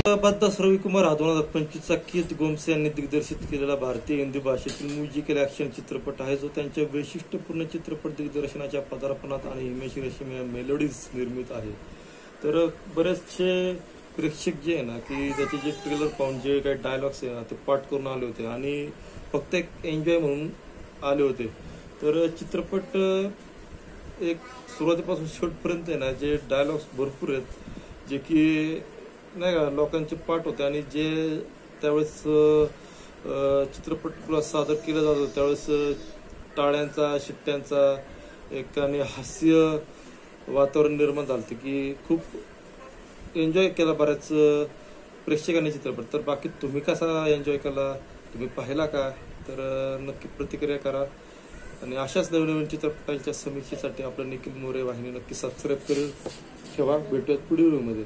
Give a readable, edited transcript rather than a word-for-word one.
बद्दास रविकुमार हा 2025चा कीर्त गोमसे यांनी दिग्दर्शित केलेला भारतीय हिंदी भाषेतील म्युझिकल ॲक्शन चित्रपट आहे, जो त्यांच्या वैशिष्ट्यपूर्ण चित्रपट दिग्दर्शनाच्या पदार्पणात आणि हिमेश रेशमिया मेलोडीज निर्मित आहे. तर बरेचसे प्रेक्षक जे आहे ना की त्याचे जे ट्रेलर पाहून जे काही डायलॉग्स आहे ना ते पाठ करून आले होते आणि फक्त एक एन्जॉय म्हणून आले होते. तर चित्रपट एक सुरुवातीपासून शेवटपर्यंत आहे ना जे डायलॉग्स भरपूर आहेत, जे की नाही का लोकांचे पाठ होते आणि जे त्यावेळेस चित्रपट सादर केला जात होता त्यावेळेस टाळ्यांचा शिट्ट्यांचा एक आणि हास्य वातावरण निर्माण झालं की खूप एन्जॉय केला बऱ्याच प्रेक्षकांनी चित्रपट. तर बाकी तुम्ही कसा एन्जॉय केला, तुम्ही पाहिला का, तर नक्की प्रतिक्रिया करा आणि अशाच नवीन नवीन चित्रपटांच्या समीक्षेसाठी आपलं निखिल मोरे वाहिनी नक्की सबस्क्राईब करून ठेवा. भेटूयात पुढील व्हिडिओमध्ये.